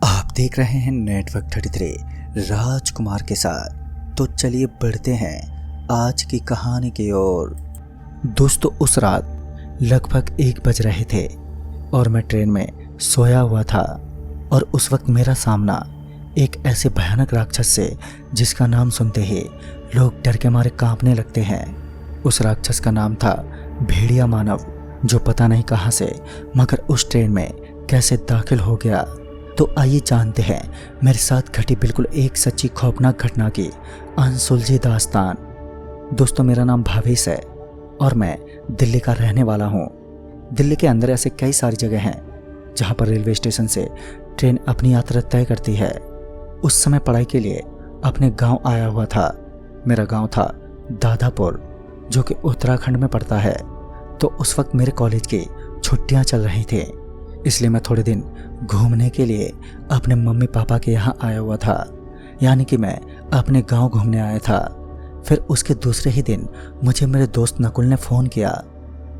आप देख रहे हैं नेटवर्क 33 राजकुमार के साथ। तो चलिए बढ़ते हैं आज की कहानी की ओर। दोस्तों, उस रात लगभग 1 बज रहे थे और मैं ट्रेन में सोया हुआ था और उस वक्त मेरा सामना एक ऐसे भयानक राक्षस से जिसका नाम सुनते ही लोग डर के मारे कांपने लगते हैं। उस राक्षस का नाम था भेड़िया मानव, जो पता नहीं कहां से मगर उस ट्रेन में कैसे दाखिल हो गया। तो आइए जानते हैं मेरे साथ घटी बिल्कुल एक सच्ची खौफनाक घटना की अनसुलझी दास्तान। दोस्तों, मेरा नाम भावेश है और मैं दिल्ली का रहने वाला हूँ। दिल्ली के अंदर ऐसे कई सारी जगह हैं जहाँ पर रेलवे स्टेशन से ट्रेन अपनी यात्रा तय करती है। उस समय पढ़ाई के लिए अपने गांव आया हुआ था। मेरा गांव था दादापुर, जो कि उत्तराखंड में पड़ता है। तो उस वक्त मेरे कॉलेज की छुट्टियां चल रही थी, इसलिए मैं थोड़े दिन घूमने के लिए अपने मम्मी पापा के यहाँ आया हुआ था। यानी कि मैं अपने गांव घूमने आया था। फिर उसके दूसरे ही दिन मुझे मेरे दोस्त नकुल ने फ़ोन किया।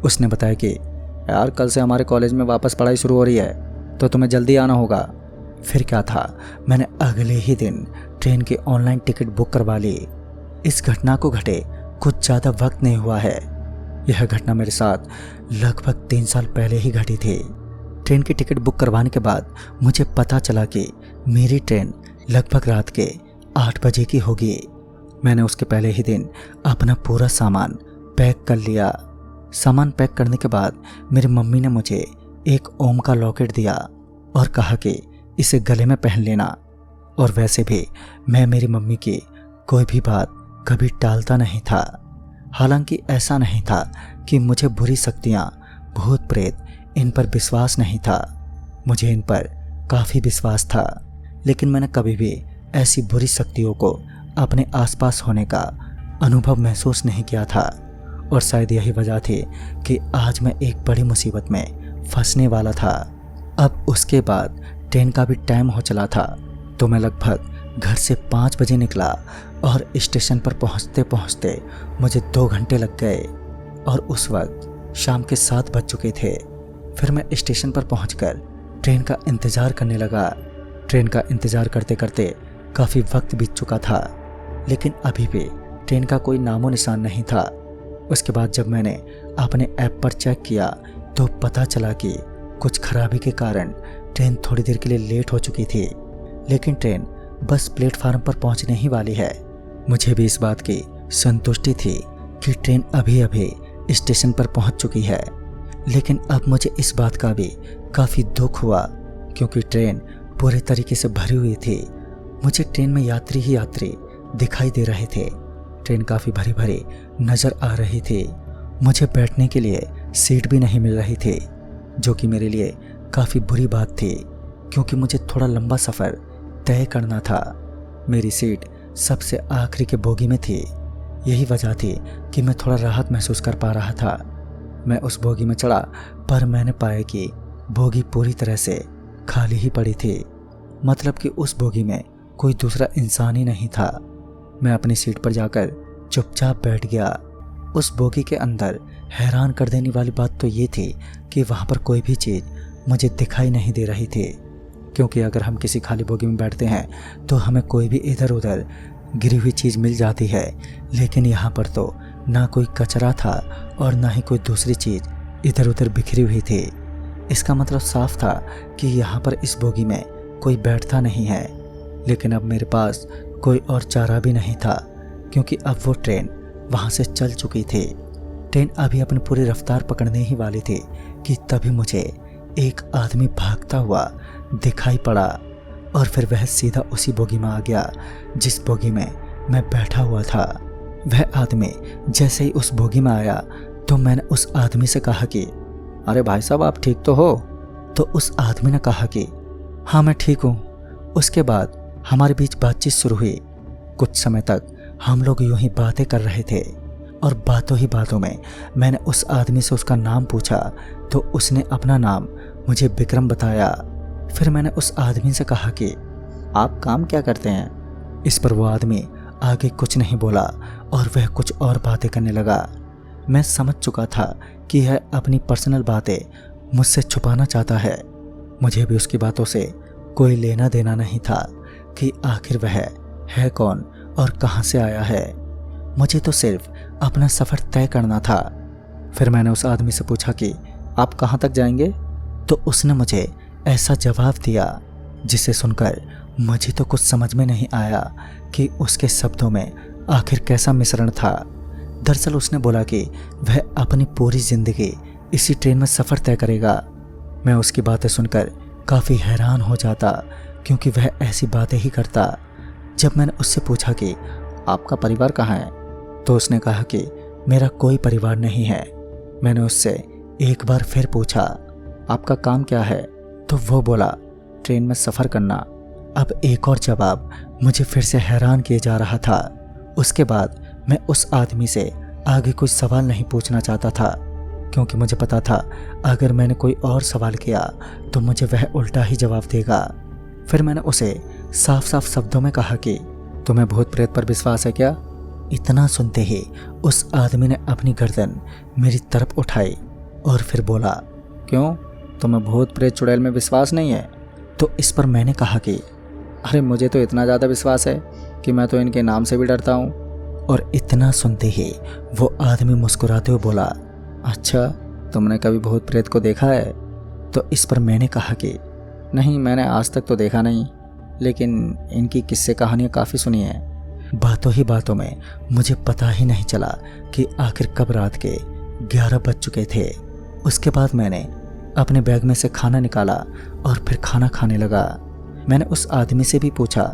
उसने बताया कि यार, कल से हमारे कॉलेज में वापस पढ़ाई शुरू हो रही है, तो तुम्हें जल्दी आना होगा। फिर क्या था, मैंने अगले ही दिन ट्रेन की ऑनलाइन टिकट बुक करवा ली। इस घटना को घटे कुछ ज़्यादा वक्त नहीं हुआ है। यह घटना मेरे साथ लगभग 3 साल पहले ही घटी थी। ट्रेन की टिकट बुक करवाने के बाद मुझे पता चला कि मेरी ट्रेन लगभग रात के 8 बजे की होगी। मैंने उसके पहले ही दिन अपना पूरा सामान पैक कर लिया। सामान पैक करने के बाद मेरी मम्मी ने मुझे एक ओम का लॉकेट दिया और कहा कि इसे गले में पहन लेना। और वैसे भी मैं मेरी मम्मी की कोई भी बात कभी टालता नहीं था। हालांकि ऐसा नहीं था कि मुझे बुरी शक्तियाँ, भूत प्रेत, इन पर विश्वास नहीं था। मुझे इन पर काफ़ी विश्वास था, लेकिन मैंने कभी भी ऐसी बुरी शक्तियों को अपने आसपास होने का अनुभव महसूस नहीं किया था। और शायद यही वजह थी कि आज मैं एक बड़ी मुसीबत में फंसने वाला था। अब उसके बाद ट्रेन का भी टाइम हो चला था, तो मैं लगभग घर से 5 बजे निकला और स्टेशन पर पहुंचते पहुंचते मुझे 2 घंटे लग गए और उस वक्त शाम के 7 बज चुके थे। फिर मैं स्टेशन पर पहुंचकर ट्रेन का इंतज़ार करने लगा। ट्रेन का इंतज़ार करते करते काफ़ी वक्त बीत चुका था, लेकिन अभी भी ट्रेन का कोई नामो निशान नहीं था। उसके बाद जब मैंने अपने ऐप पर चेक किया तो पता चला कि कुछ खराबी के कारण ट्रेन थोड़ी देर के लिए लेट हो चुकी थी, लेकिन ट्रेन बस प्लेटफार्म पर पहुंचने ही वाली है। मुझे भी इस बात की संतुष्टि थी कि ट्रेन अभी अभी स्टेशन पर पहुंच चुकी है। लेकिन अब मुझे इस बात का भी काफ़ी दुख हुआ, क्योंकि ट्रेन पूरे तरीके से भरी हुई थी। मुझे ट्रेन में यात्री ही यात्री दिखाई दे रहे थे। ट्रेन काफ़ी भरी भरी नज़र आ रही थी। मुझे बैठने के लिए सीट भी नहीं मिल रही थी, जो कि मेरे लिए काफ़ी बुरी बात थी, क्योंकि मुझे थोड़ा लंबा सफ़र तय करना था। मेरी सीट सबसे आखिरी के बोगी में थी। यही वजह थी कि मैं थोड़ा राहत महसूस कर पा रहा था। मैं उस बोगी में चढ़ा, पर मैंने पाया कि बोगी पूरी तरह से खाली ही पड़ी थी। मतलब कि उस बोगी में कोई दूसरा इंसान ही नहीं था। मैं अपनी सीट पर जाकर चुपचाप बैठ गया। उस बोगी के अंदर हैरान कर देने वाली बात तो ये थी कि वहाँ पर कोई भी चीज़ मुझे दिखाई नहीं दे रही थी, क्योंकि अगर हम किसी खाली बोगी में बैठते हैं तो हमें कोई भी इधर उधर गिरी हुई चीज़ मिल जाती है। लेकिन यहाँ पर तो ना कोई कचरा था और ना ही कोई दूसरी चीज़ इधर उधर बिखरी हुई थी। इसका मतलब साफ था कि यहाँ पर इस बोगी में कोई बैठता नहीं है। लेकिन अब मेरे पास कोई और चारा भी नहीं था, क्योंकि अब वो ट्रेन वहाँ से चल चुकी थी। ट्रेन अभी अपनी पूरी रफ्तार पकड़ने ही वाली थी कि तभी मुझे एक आदमी भागता हुआ दिखाई पड़ा और फिर वह सीधा उसी बोगी में आ गया जिस बोगी में मैं बैठा हुआ था। वह आदमी जैसे ही उस बोगी में आया तो मैंने उस आदमी से कहा कि अरे भाई साहब, आप ठीक तो हो? तो उस आदमी ने कहा कि हाँ, मैं ठीक हूँ। उसके बाद हमारे बीच बातचीत शुरू हुई। कुछ समय तक हम लोग यूं ही बातें कर रहे थे और बातों ही बातों में मैंने उस आदमी से उसका नाम पूछा तो उसने अपना नाम मुझे विक्रम बताया। फिर मैंने उस आदमी से कहा कि आप काम क्या करते हैं? इस पर वो आदमी आगे कुछ नहीं बोला और वह कुछ और बातें करने लगा। मैं समझ चुका था कि यह अपनी पर्सनल बातें मुझसे छुपाना चाहता है। मुझे भी उसकी बातों से कोई लेना देना नहीं था कि आखिर वह है कौन और कहाँ से आया है। मुझे तो सिर्फ अपना सफ़र तय करना था। फिर मैंने उस आदमी से पूछा कि आप कहाँ तक जाएंगे, तो उसने मुझे ऐसा जवाब दिया जिसे सुनकर मुझे तो कुछ समझ में नहीं आया कि उसके शब्दों में आखिर कैसा मिश्रण था। दरअसल उसने बोला कि वह अपनी पूरी ज़िंदगी इसी ट्रेन में सफ़र तय करेगा। मैं उसकी बातें सुनकर काफ़ी हैरान हो जाता, क्योंकि वह ऐसी बातें ही करता। जब मैंने उससे पूछा कि आपका परिवार कहाँ है, तो उसने कहा कि मेरा कोई परिवार नहीं है। मैंने उससे एक बार फिर पूछा आपका काम क्या है, तो वो बोला ट्रेन में सफ़र करना। अब एक और जवाब मुझे फिर से हैरान किए जा रहा था। उसके बाद मैं उस आदमी से आगे कोई सवाल नहीं पूछना चाहता था, क्योंकि मुझे पता था अगर मैंने कोई और सवाल किया तो मुझे वह उल्टा ही जवाब देगा। फिर मैंने उसे साफ साफ शब्दों में कहा कि तुम्हें भूत प्रेत पर विश्वास है क्या। इतना सुनते ही उस आदमी ने अपनी गर्दन मेरी तरफ उठाई और फिर बोला क्यों, तुम्हें भूत प्रेत चुड़ैल में विश्वास नहीं है। तो इस पर मैंने कहा कि अरे मुझे तो इतना ज़्यादा विश्वास है कि मैं तो इनके नाम से भी डरता हूँ। और इतना सुनते ही वो आदमी मुस्कुराते हुए बोला अच्छा, तुमने कभी भूत प्रेत को देखा है। तो इस पर मैंने कहा कि नहीं, मैंने आज तक तो देखा नहीं, लेकिन इनकी किस्से कहानियाँ काफ़ी सुनी हैं। बातों ही बातों में मुझे पता ही नहीं चला कि आखिर कब रात के 11 बज चुके थे। उसके बाद मैंने अपने बैग में से खाना निकाला और फिर खाना खाने लगा। मैंने उस आदमी से भी पूछा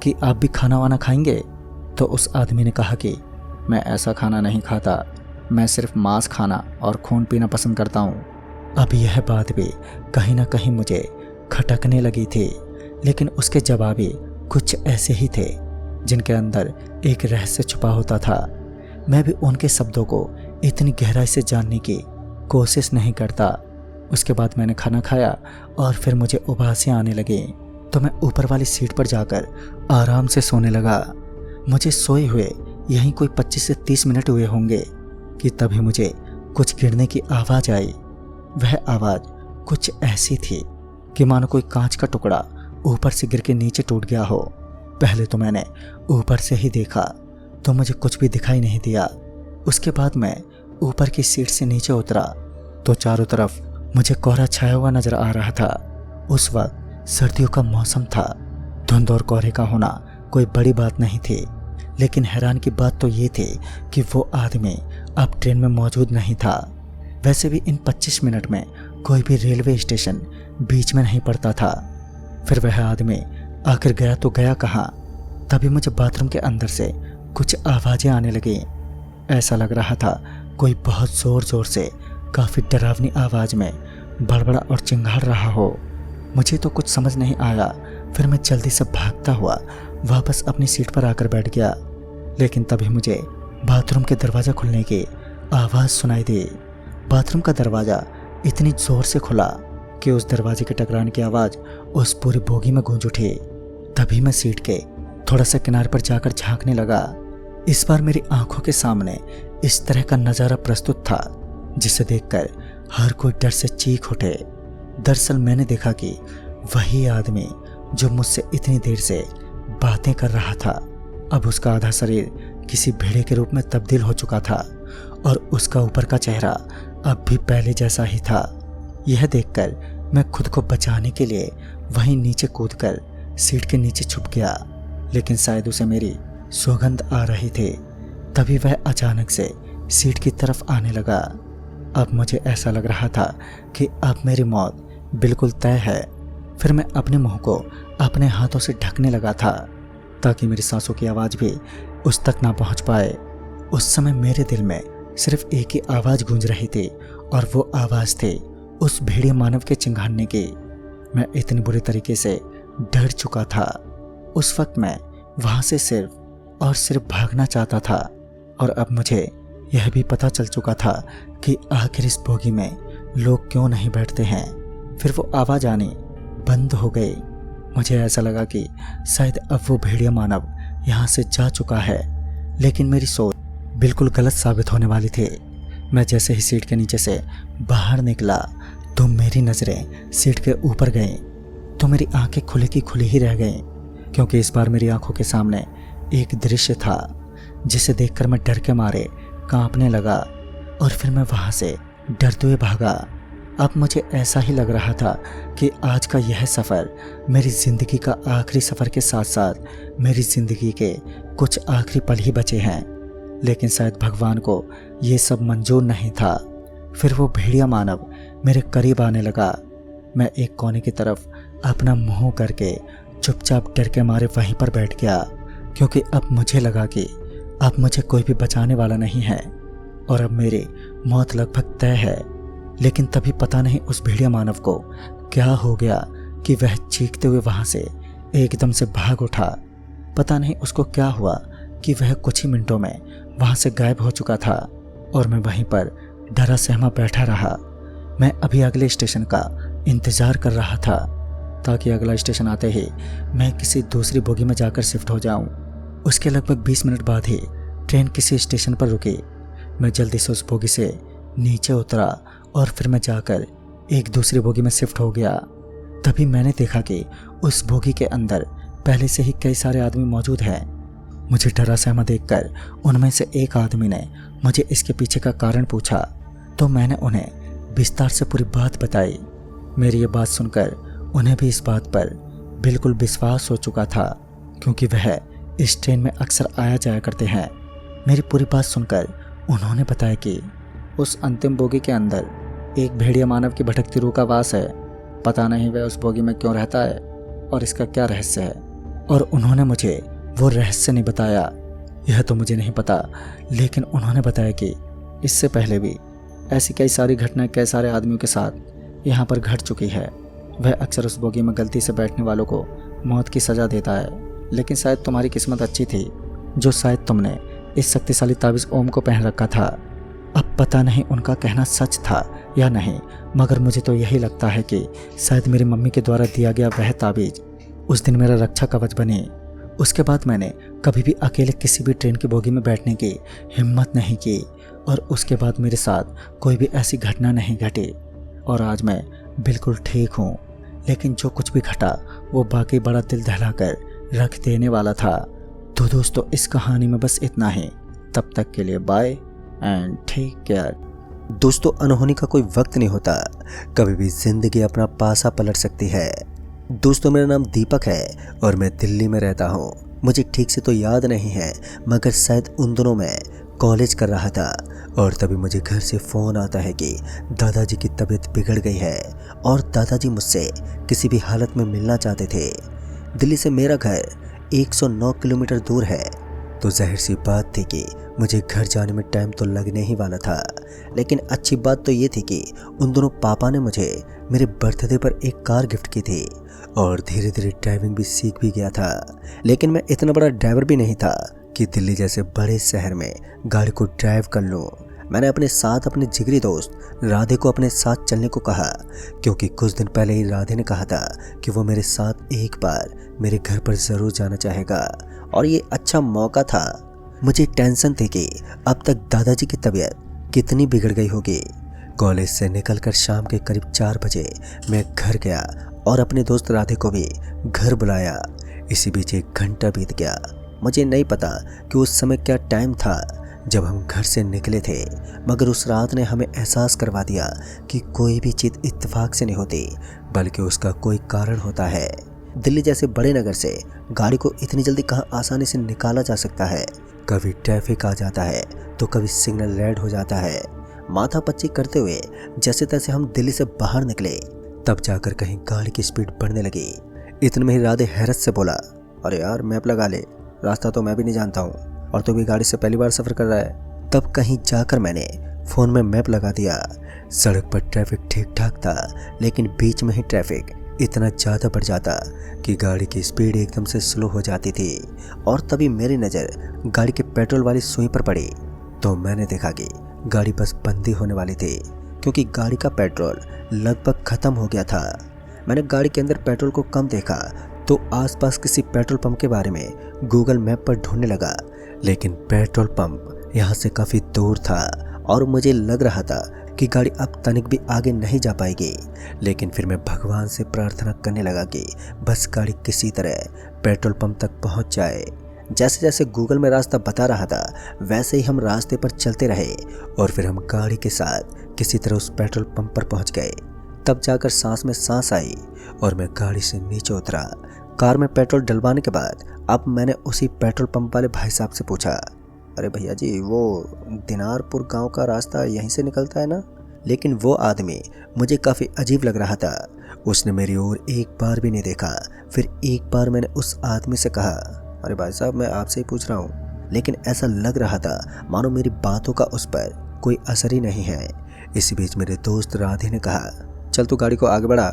कि आप भी खाना वाना खाएंगे। तो उस आदमी ने कहा कि मैं ऐसा खाना नहीं खाता, मैं सिर्फ मांस खाना और खून पीना पसंद करता हूँ। अब यह बात भी कहीं ना कहीं मुझे खटकने लगी थी, लेकिन उसके जवाब भी कुछ ऐसे ही थे जिनके अंदर एक रहस्य छुपा होता था। मैं भी उनके शब्दों को इतनी गहराई से जानने की कोशिश नहीं करता। उसके बाद मैंने खाना खाया और फिर मुझे उबासियाँ आने लगी, तो मैं ऊपर वाली सीट पर जाकर आराम से सोने लगा। मुझे सोए हुए यहीं कोई 25 से 30 मिनट हुए होंगे कि तभी मुझे कुछ गिरने की आवाज़ आई। वह आवाज़ कुछ ऐसी थी कि मानो कोई कांच का टुकड़ा ऊपर से गिर के नीचे टूट गया हो। पहले तो मैंने ऊपर से ही देखा तो मुझे कुछ भी दिखाई नहीं दिया। उसके बाद मैं ऊपर की सीट से नीचे उतरा तो चारों तरफ मुझे कोहरा छाया हुआ नजर आ रहा था। उस वक्त सर्दियों का मौसम था। धुंध और कोहरे का होना कोई बड़ी बात नहीं थी, लेकिन हैरान की बात तो ये थी कि वो आदमी अब ट्रेन में मौजूद नहीं था। वैसे भी इन 25 मिनट में कोई भी रेलवे स्टेशन बीच में नहीं पड़ता था। फिर वह आदमी आखिर गया तो गया कहाँ। तभी मुझे बाथरूम के अंदर से कुछ आवाज़ें आने लगी। ऐसा लग रहा था कोई बहुत ज़ोर ज़ोर से काफ़ी डरावनी आवाज़ में बड़बड़ा और चिंगाड़ रहा हो। मुझे तो कुछ समझ नहीं आया। फिर मैं जल्दी से भागता हुआ वापस अपनी सीट पर आकर बैठ गया, लेकिन तभी मुझे बाथरूम के दरवाज़ा खुलने की आवाज़ सुनाई दी। बाथरूम का दरवाज़ा इतनी ज़ोर से खुला कि उस दरवाजे के टकराने की आवाज़ उस पूरी बोगी में गूंज उठी। तभी मैं सीट के थोड़ा सा किनारे पर जाकर झांकने लगा। इस बार मेरी आंखों के सामने इस तरह का नज़ारा प्रस्तुत था जिसे देखकर हर कोई डर से चीख उठे। दरअसल मैंने देखा कि वही आदमी जो मुझसे इतनी देर से बातें कर रहा था, अब उसका आधा शरीर किसी भेड़े के रूप में तब्दील हो चुका था और उसका ऊपर का चेहरा अब भी पहले जैसा ही था। यह देखकर मैं खुद को बचाने के लिए वहीं नीचे कूदकर सीट के नीचे छुप गया, लेकिन शायद उसे मेरी सुगंध आ रही थी। तभी वह अचानक से सीट की तरफ आने लगा। अब मुझे ऐसा लग रहा था कि अब मेरी मौत बिल्कुल तय है। फिर मैं अपने मुंह को अपने हाथों से ढकने लगा था ताकि मेरी सांसों की आवाज़ भी उस तक ना पहुंच पाए। उस समय मेरे दिल में सिर्फ एक ही आवाज़ गूंज रही थी और वो आवाज़ थी उस भेड़िया मानव के चिंघाड़ने की। मैं इतनी बुरी तरीके से डर चुका था। उस वक्त मैं वहाँ से सिर्फ और सिर्फ भागना चाहता था, और अब मुझे यह भी पता चल चुका था कि आखिर इस बोगी में लोग क्यों नहीं बैठते हैं। फिर वो आवाज़ आनी बंद हो गई। मुझे ऐसा लगा कि शायद अब वो भेड़िया मानव यहाँ से जा चुका है, लेकिन मेरी सोच बिल्कुल गलत साबित होने वाली थी। मैं जैसे ही सीट के नीचे से बाहर निकला तो मेरी नज़रें सीट के ऊपर गईं, तो मेरी आंखें खुली की खुली ही रह गईं, क्योंकि इस बार मेरी आंखों के सामने एक दृश्य था जिसे देखकर मैं डर के मारे कांपने लगा और फिर मैं वहां से डरते हुए भागा। अब मुझे ऐसा ही लग रहा था कि आज का यह सफ़र मेरी ज़िंदगी का आखिरी सफ़र के साथ साथ मेरी ज़िंदगी के कुछ आखिरी पल ही बचे हैं। लेकिन शायद भगवान को ये सब मंजूर नहीं था। फिर वो भेड़िया मानव मेरे करीब आने लगा। मैं एक कोने की तरफ अपना मुंह करके चुपचाप डर के मारे वहीं पर बैठ गया, क्योंकि अब मुझे लगा कि अब मुझे कोई भी बचाने वाला नहीं है और अब मेरी मौत लगभग तय है। लेकिन तभी पता नहीं उस भेड़िया मानव को क्या हो गया कि वह चीखते हुए वहां से एकदम से भाग उठा। पता नहीं उसको क्या हुआ कि वह कुछ ही मिनटों में वहां से गायब हो चुका था और मैं वहीं पर डरा सहमा बैठा रहा। मैं अभी अगले स्टेशन का इंतजार कर रहा था ताकि अगला स्टेशन आते ही मैं किसी दूसरी बोगी में जाकर शिफ्ट हो जाऊं। उसके लगभग 20 मिनट बाद ही ट्रेन किसी स्टेशन पर रुकी। मैं जल्दी से उस बोगी से नीचे उतरा और फिर मैं जाकर एक दूसरी बोगी में शिफ्ट हो गया। तभी मैंने देखा कि उस बोगी के अंदर पहले से ही कई सारे आदमी मौजूद हैं। मुझे डरा सहमा देखकर उनमें से एक आदमी ने मुझे इसके पीछे का कारण पूछा, तो मैंने उन्हें विस्तार से पूरी बात बताई। मेरी ये बात सुनकर उन्हें भी इस बात पर बिल्कुल विश्वास हो चुका था, क्योंकि वह इस ट्रेन में अक्सर आया जाया करते हैं। मेरी पूरी बात सुनकर उन्होंने बताया कि उस अंतिम बोगी के अंदर एक भेड़िया मानव की भटकती रूह का वास है। पता नहीं वह उस बोगी में क्यों रहता है और इसका क्या रहस्य है। और उन्होंने मुझे वो रहस्य नहीं बताया, यह तो मुझे नहीं पता, लेकिन उन्होंने बताया कि इससे पहले भी ऐसी कई सारी घटनाएं कई सारे आदमियों के साथ यहाँ पर घट चुकी है। वह अक्सर उस बोगी में गलती से बैठने वालों को मौत की सज़ा देता है। लेकिन शायद तुम्हारी किस्मत अच्छी थी जो शायद तुमने इस शक्तिशाली ताबीज़ ओम को पहन रखा था। अब पता नहीं उनका कहना सच था या नहीं, मगर मुझे तो यही लगता है कि शायद मेरी मम्मी के द्वारा दिया गया वह ताबीज़ उस दिन मेरा रक्षा कवच बनी। उसके बाद मैंने कभी भी अकेले किसी भी ट्रेन की बोगी में बैठने की हिम्मत नहीं की और उसके बाद मेरे साथ कोई भी ऐसी घटना नहीं घटी और आज मैं बिल्कुल ठीक हूँ। लेकिन जो कुछ भी घटा वो बाकी बड़ा दिल दहलाकर रख देने वाला था। तो दोस्तों, इस कहानी में बस इतना ही। तब तक के लिए बाय एंड टेक केयर। दोस्तों, अनहोनी का कोई वक्त नहीं होता, कभी भी जिंदगी अपना पासा पलट सकती है। दोस्तों, मेरा नाम दीपक है और मैं दिल्ली में रहता हूँ। मुझे ठीक से तो याद नहीं है, मगर शायद उन दिनों मैं कॉलेज कर रहा था और तभी मुझे घर से फ़ोन आता है कि दादाजी की तबीयत बिगड़ गई है और दादाजी मुझसे किसी भी हालत में मिलना चाहते थे। दिल्ली से मेरा घर 109 किलोमीटर दूर है, तो जाहिर सी बात थी कि मुझे घर जाने में टाइम तो लगने ही वाला था। लेकिन अच्छी बात तो ये थी कि उन दोनों पापा ने मुझे मेरे बर्थडे पर एक कार गिफ्ट की थी और धीरे धीरे ड्राइविंग भी सीख भी गया था। लेकिन मैं इतना बड़ा ड्राइवर भी नहीं था कि दिल्ली जैसे बड़े शहर में गाड़ी को ड्राइव कर लूँ। मैंने अपने साथ अपने जिगरी दोस्त राधे को अपने साथ चलने को कहा, क्योंकि कुछ दिन पहले ही राधे ने कहा था कि वो मेरे साथ एक बार मेरे घर पर ज़रूर जाना चाहेगा और ये अच्छा मौका था। मुझे टेंशन थी कि अब तक दादाजी की तबीयत कितनी बिगड़ गई होगी। कॉलेज से निकलकर शाम के करीब 4 बजे मैं घर गया और अपने दोस्त राधे को भी घर बुलाया। इसी बीच 1 घंटा बीत गया। मुझे नहीं पता कि उस समय क्या टाइम था जब हम घर से निकले थे, मगर उस रात ने हमें एहसास करवा दिया कि कोई भी चीज़ इत्तेफाक से नहीं होती, बल्कि उसका कोई कारण होता है। दिल्ली जैसे बड़े नगर से गाड़ी को इतनी जल्दी कहाँ आसानी से निकाला जा सकता है। कभी ट्रैफिक आ जाता है तो कभी सिग्नल रेड हो जाता है। माथापच्ची करते हुए जैसे तैसे हम दिल्ली से बाहर निकले, तब जाकर कहीं गाड़ी की स्पीड बढ़ने लगी। इतने में ही राधे हैरत से बोला, अरे यार मैप लगा ले, रास्ता तो मैं भी नहीं जानता हूँ और तू भी गाड़ी से पहली बार सफ़र कर रहा है। तब कहीं जाकर मैंने फ़ोन में मैप लगा दिया। सड़क पर ट्रैफिक ठीक ठाक था, लेकिन बीच में ही ट्रैफिक इतना ज़्यादा बढ़ जाता कि गाड़ी की स्पीड एकदम से स्लो हो जाती थी। और तभी मेरी नज़र गाड़ी के पेट्रोल वाली सुई पर पड़ी, तो मैंने देखा कि गाड़ी बस बंदी होने वाली थी, क्योंकि गाड़ी का पेट्रोल लगभग ख़त्म हो गया था। मैंने गाड़ी के अंदर पेट्रोल को कम देखा तो आसपास किसी पेट्रोल पंप के बारे में गूगल मैप पर ढूंढने लगा, लेकिन पेट्रोल पंप यहाँ से काफ़ी दूर था और मुझे लग रहा था कि गाड़ी अब तनिक भी आगे नहीं जा पाएगी। लेकिन फिर मैं भगवान से प्रार्थना करने लगा कि बस गाड़ी किसी तरह पेट्रोल पंप तक पहुंच जाए। जैसे जैसे गूगल में रास्ता बता रहा था वैसे ही हम रास्ते पर चलते रहे और फिर हम गाड़ी के साथ किसी तरह उस पेट्रोल पंप पर पहुंच गए। तब जाकर सांस में सांस आई और मैं गाड़ी से नीचे उतरा। कार में पेट्रोल डलवाने के बाद अब मैंने उसी पेट्रोल पंप वाले भाई साहब से पूछा, अरे भैया जी, वो दिनारपुर गांव का रास्ता यहीं से निकलता है ना? लेकिन वो आदमी मुझे काफ़ी अजीब लग रहा था। उसने मेरी ओर एक बार भी नहीं देखा। फिर एक बार मैंने उस आदमी से कहा, अरे भाई साहब, मैं आपसे ही पूछ रहा हूँ। लेकिन ऐसा लग रहा था मानो मेरी बातों का उस पर कोई असर ही नहीं है। इसी बीच मेरे दोस्त राधे ने कहा, चल तू गाड़ी को आगे बढ़ा,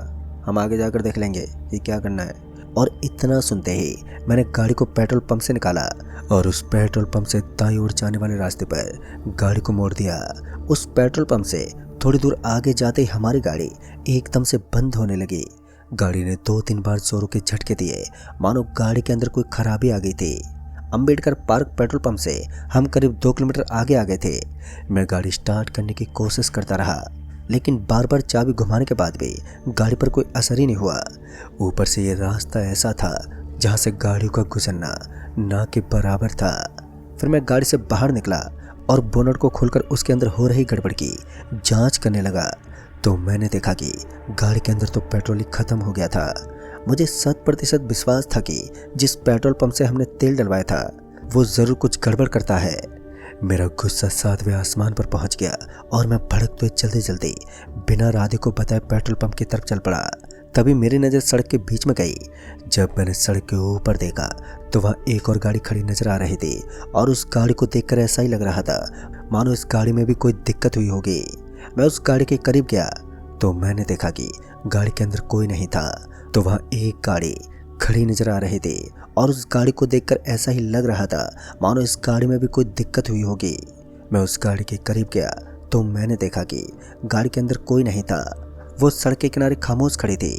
हम आगे जाकर देख लेंगे कि क्या करना है। और इतना सुनते ही मैंने गाड़ी को पेट्रोल पंप से निकाला और उस पेट्रोल पंप से दाईं ओर जाने वाले रास्ते पर गाड़ी को मोड़ दिया। उस पेट्रोल पंप से थोड़ी दूर आगे जाते ही हमारी गाड़ी एकदम से बंद होने लगी। गाड़ी ने 2-3 बार जोरों के झटके दिए, मानो गाड़ी के अंदर कोई खराबी आ गई थी। अंबेडकर पार्क पेट्रोल पंप से हम करीब 2 किलोमीटर आगे आ गए थे। मैं गाड़ी स्टार्ट करने की कोशिश करता रहा, लेकिन बार बार चाबी घुमाने के बाद भी गाड़ी पर कोई असर ही नहीं हुआ। ऊपर से ये रास्ता ऐसा था जहाँ से गाड़ियों का गुजरना ना के बराबर था। फिर मैं गाड़ी से बाहर निकला और बोनट को खोलकर उसके अंदर हो रही गड़बड़ की जांच करने लगा तो मैंने देखा कि गाड़ी के अंदर तो पेट्रोल ही खत्म हो गया था। मुझे 100% विश्वास था कि जिस पेट्रोल पंप से हमने तेल डलवाया था वो ज़रूर कुछ गड़बड़ करता है। मेरा गुस्सा 7वें आसमान पर पहुंच गया और मैं भड़कते हुए जल्दी जल्दी बिना राधे को बताए पेट्रोल पंप की तरफ चल पड़ा। तभी मेरी नज़र सड़क के बीच में गई। जब मैंने सड़क के ऊपर देखा तो वहाँ एक और गाड़ी खड़ी नजर आ रही थी और उस गाड़ी को देखकर ऐसा ही लग रहा था मानो इस गाड़ी में भी कोई दिक्कत हुई होगी। मैं उस गाड़ी के करीब गया तो मैंने देखा कि गाड़ी के अंदर कोई नहीं था। तो वहाँ एक गाड़ी खड़ी नजर आ रही थी और उस गाड़ी को देखकर ऐसा ही लग रहा था मानो इस गाड़ी में भी कोई दिक्कत हुई होगी। मैं उस गाड़ी के करीब गया तो मैंने देखा कि गाड़ी के अंदर कोई नहीं था। वो सड़क के किनारे खामोश खड़ी थी।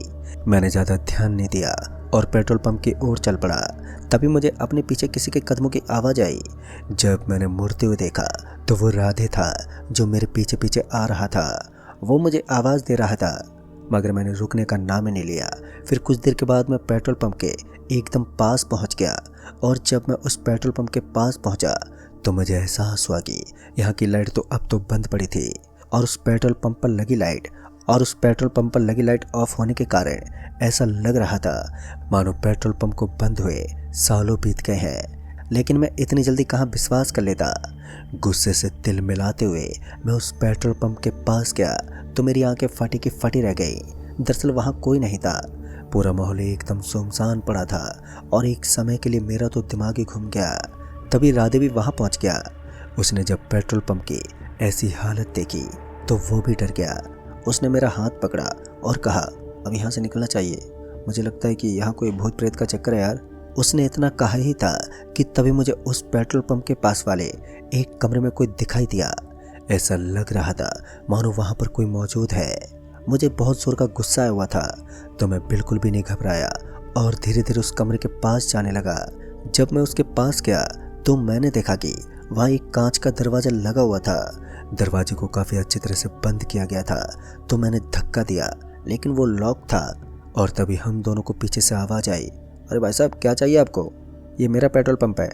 मैंने ज़्यादा ध्यान नहीं दिया और पेट्रोल पंप की ओर चल पड़ा। तभी मुझे अपने पीछे किसी के कदमों की आवाज़ आई। जब मैंने मुड़ते हुए देखा तो वो राधे था जो मेरे पीछे पीछे आ रहा था। वो मुझे आवाज़ दे रहा था मगर मैंने रुकने का नाम ही नहीं लिया। फिर कुछ देर के बाद मैं पेट्रोल पंप के एकदम पास पहुंच गया और जब मैं उस पेट्रोल पंप के पास पहुंचा तो मुझे एहसास हुआ कि यहाँ की लाइट तो अब तो बंद पड़ी थी और उस पेट्रोल पंप पर लगी लाइट ऑफ होने के कारण ऐसा लग रहा था मानो पेट्रोल पंप को बंद हुए सालों बीत गए हैं। लेकिन मैं इतनी जल्दी कहाँ विश्वास कर लेता। गुस्से से तिल मिलाते हुए मैं उस पेट्रोल पंप के पास गया तो मेरी आंखें फटी की फटी रह गई। दरअसल वहाँ कोई नहीं था। पूरा माहौल एकदम सुनसान पड़ा था और एक समय के लिए मेरा तो दिमाग ही घूम गया। तभी राधे भी वहाँ पहुँच गया। उसने जब पेट्रोल पंप की ऐसी हालत देखी तो वो भी डर गया। उसने मेरा हाथ पकड़ा और कहा, अब यहाँ से निकलना चाहिए, मुझे लगता है कि यहाँ कोई भूत प्रेत का चक्कर है यार। उसने इतना कहा ही था कि तभी मुझे उस पेट्रोल पंप के पास वाले एक कमरे में कोई दिखाई दिया। ऐसा लग रहा था मानो वहाँ पर कोई मौजूद है। मुझे बहुत जोर का गुस्सा आया हुआ था तो मैं बिल्कुल भी नहीं घबराया और धीरे धीरे उस कमरे के पास जाने लगा। जब मैं उसके पास गया तो मैंने देखा कि वहाँ एक कांच का दरवाज़ा लगा हुआ था। दरवाजे को काफ़ी अच्छी तरह से बंद किया गया था तो मैंने धक्का दिया लेकिन वो लॉक था। और तभी हम दोनों को पीछे से आवाज़ आई, अरे भाई साहब, क्या चाहिए आपको? ये मेरा पेट्रोल पंप है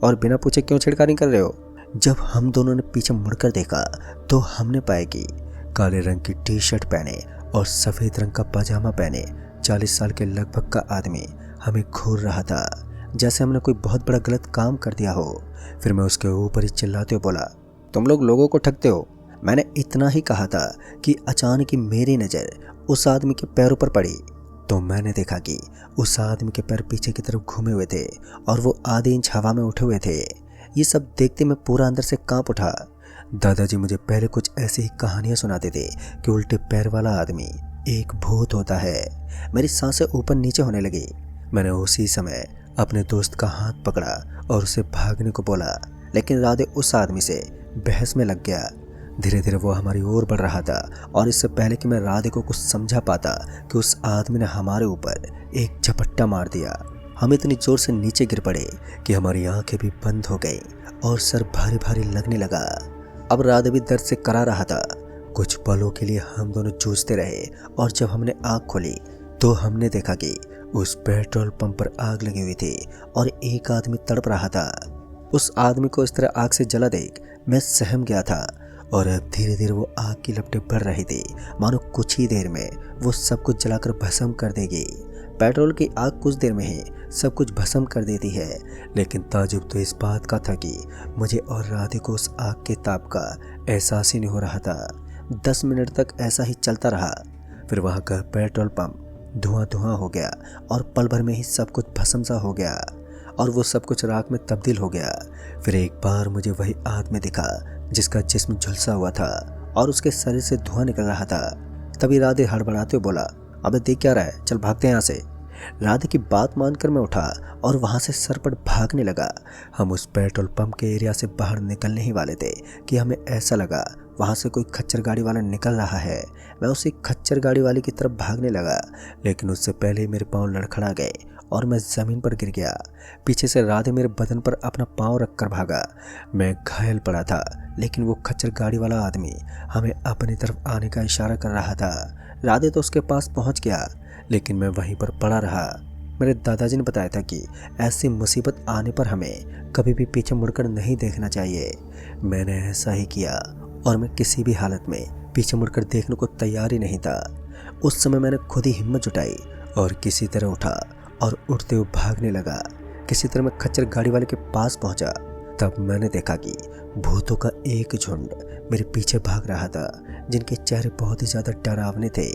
और बिना पूछे क्यों छिड़कानी कर रहे हो? जब हम दोनों ने पीछे मुड़कर देखा तो हमने पाया कि काले रंग की टी शर्ट पहने और सफ़ेद रंग का पजामा पहने 40 साल के लगभग का आदमी हमें घूर रहा था जैसे हमने कोई बहुत बड़ा गलत काम कर दिया हो। फिर मैं उसके ऊपर ही चिल्लाते हुए बोला, तुम लोग लोगों को ठगते हो। मैंने इतना ही कहा था कि अचानक ही मेरी नज़र उस आदमी के पैरों पर पड़ी तो मैंने देखा कि उस आदमी के पैर पीछे की तरफ घूमे हुए थे और वो आधे इंच हवा में उठे हुए थे। ये सब देखते मैं पूरा अंदर से कांप उठा। दादाजी मुझे पहले कुछ ऐसी ही कहानियां सुनाते थे कि उल्टे पैर वाला आदमी एक भूत होता है। मेरी सांसें ऊपर नीचे होने लगी। मैंने उसी समय अपने दोस्त का हाथ पकड़ा और उसे भागने को बोला, लेकिन राधे उस आदमी से बहस में लग गया। धीरे धीरे वो हमारी ओर बढ़ रहा था और इससे पहले कि मैं राधे को कुछ समझा पाता कि उस आदमी ने हमारे ऊपर एक झपट्टा मार दिया। हम इतनी जोर से नीचे गिर पड़े कि हमारी आंखें भी बंद हो गई और सर भारी भारी लगने लगा। अब राधे भी दर्द से करा रहा था। कुछ पलों के लिए हम दोनों जूझते रहे और जब हमने आँख खोली तो हमने देखा कि उस पेट्रोल पंप पर आग लगी हुई थी और एक आदमी तड़प रहा था। उस आदमी को इस तरह आग से जला देख मैं सहम गया था और अब धीरे धीरे वो आग की लपटें बढ़ रही थी, मानो कुछ ही देर में वो सब कुछ जलाकर भस्म कर देगी। पेट्रोल की आग कुछ देर में ही सब कुछ भस्म कर देती है, लेकिन ताजुब तो इस बात का था कि मुझे और राधे को उस आग के ताप का एहसास ही नहीं हो रहा था। 10 मिनट तक ऐसा ही चलता रहा। फिर वहाँ का पेट्रोल पंप धुआं धुआं हो गया और पल भर में ही सब कुछ भस्म सा हो गया और वो सब कुछ राख में तब्दील हो गया। फिर एक बार मुझे वही आदमी दिखा जिसका जिस्म झुलसा हुआ था और उसके शरीर से धुआं निकल रहा था। तभी राधे हड़बड़ाते हुए बोला, अबे देख क्या रहा है, चल भागते हैं यहाँ से। राधे की बात मानकर मैं उठा और वहाँ से सरपट भागने लगा। हम उस पेट्रोल पंप के एरिया से बाहर निकलने ही वाले थे कि हमें ऐसा लगा वहाँ से कोई खच्चर गाड़ी वाला निकल रहा है। मैं उसी खच्चर गाड़ी वाले की तरफ भागने लगा, लेकिन उससे पहले ही मेरे पाँव लड़खड़ा गए और मैं ज़मीन पर गिर गया। पीछे से राधे मेरे बदन पर अपना पाँव रखकर भागा। मैं घायल पड़ा था, लेकिन वो खच्चर गाड़ी वाला आदमी हमें अपनी तरफ आने का इशारा कर रहा था। राधे तो उसके पास पहुंच गया, लेकिन मैं वहीं पर पड़ा रहा। मेरे दादाजी ने बताया था कि ऐसी मुसीबत आने पर हमें कभी भी पीछे मुड़कर नहीं देखना चाहिए। मैंने ऐसा ही किया और मैं किसी भी हालत में पीछे मुड़कर देखने को तैयार ही नहीं था। उस समय मैंने खुद ही हिम्मत जुटाई और किसी तरह उठा और उठते हुए भागने लगा। किसी तरह मैं खच्चर गाड़ी वाले के पास पहुंचा। तब मैंने देखा कि भूतों का एक झुंड मेरे पीछे भाग रहा था, जिनके चेहरे बहुत ही ज़्यादा डरावने थे।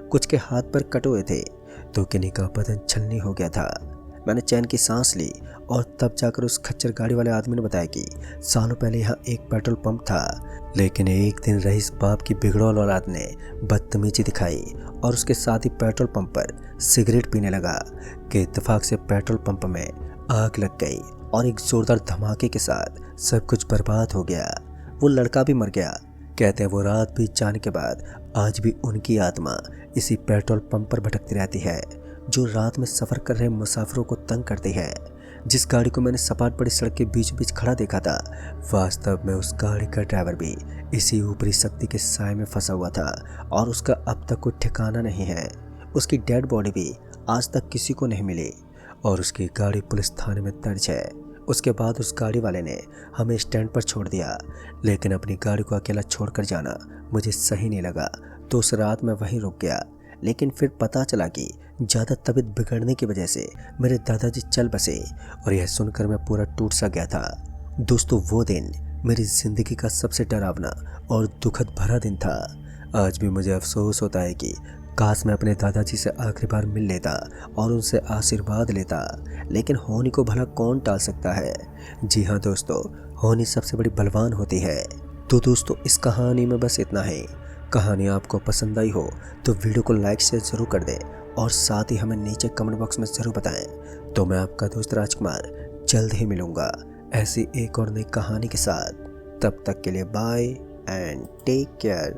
कुछ के हाथ पर कटे हुए थे तो किन्हीं का बदन छलनी हो गया था। मैंने चैन की सांस ली और तब जाकर उस खच्चर गाड़ी वाले आदमी ने बताया कि सालों पहले यहाँ एक पेट्रोल पंप था, लेकिन एक दिन रईस बाप की बिगड़ौल औलाद ने बदतमीजी दिखाई और उसके साथ ही पेट्रोल पंप पर सिगरेट पीने लगा कि इत्तेफाक से पेट्रोल पंप में आग लग गई और एक जोरदार धमाके के साथ सब कुछ बर्बाद हो गया। वो लड़का भी मर गया। कहते हैं वो रात बीत जाने के बाद आज भी उनकी आत्मा इसी पेट्रोल पंप पर भटकती रहती है, जो रात में सफ़र कर रहे मुसाफिरों को तंग करती है। जिस गाड़ी को मैंने सपाट पड़ी सड़क के बीच बीच खड़ा देखा था, वास्तव में उस गाड़ी का ड्राइवर भी इसी ऊपरी शक्ति के साए में फंसा हुआ था और उसका अब तक कोई ठिकाना नहीं है। उसकी डेड बॉडी भी आज तक किसी को नहीं मिली और उसकी गाड़ी पुलिस थाने में दर्ज है। उसके बाद उस गाड़ी वाले ने हमें स्टैंड पर छोड़ दिया, लेकिन अपनी गाड़ी को अकेला छोड़कर जाना मुझे सही नहीं लगा, तो उस रात मैं वहीं रुक गया। लेकिन फिर पता चला कि ज़्यादा तबीयत बिगड़ने की वजह से मेरे दादाजी चल बसे और यह सुनकर मैं पूरा टूट सा गया था। दोस्तों, वो दिन मेरी ज़िंदगी का सबसे डरावना और दुखद भरा दिन था। आज भी मुझे अफसोस होता है कि काश मैं अपने दादाजी से आखिरी बार मिल लेता और उनसे आशीर्वाद लेता, लेकिन होनी को भला कौन टाल सकता है। जी हाँ दोस्तों, होनी सबसे बड़ी बलवान होती है। तो दोस्तों, इस कहानी में बस इतना ही। कहानी आपको पसंद आई हो तो वीडियो को लाइक शेयर ज़रूर कर दें और साथ ही हमें नीचे कमेंट बॉक्स में ज़रूर बताएं। तो मैं आपका दोस्त राजकुमार जल्द ही मिलूँगा ऐसी एक और नई कहानी के साथ। तब तक के लिए बाय एंड टेक केयर।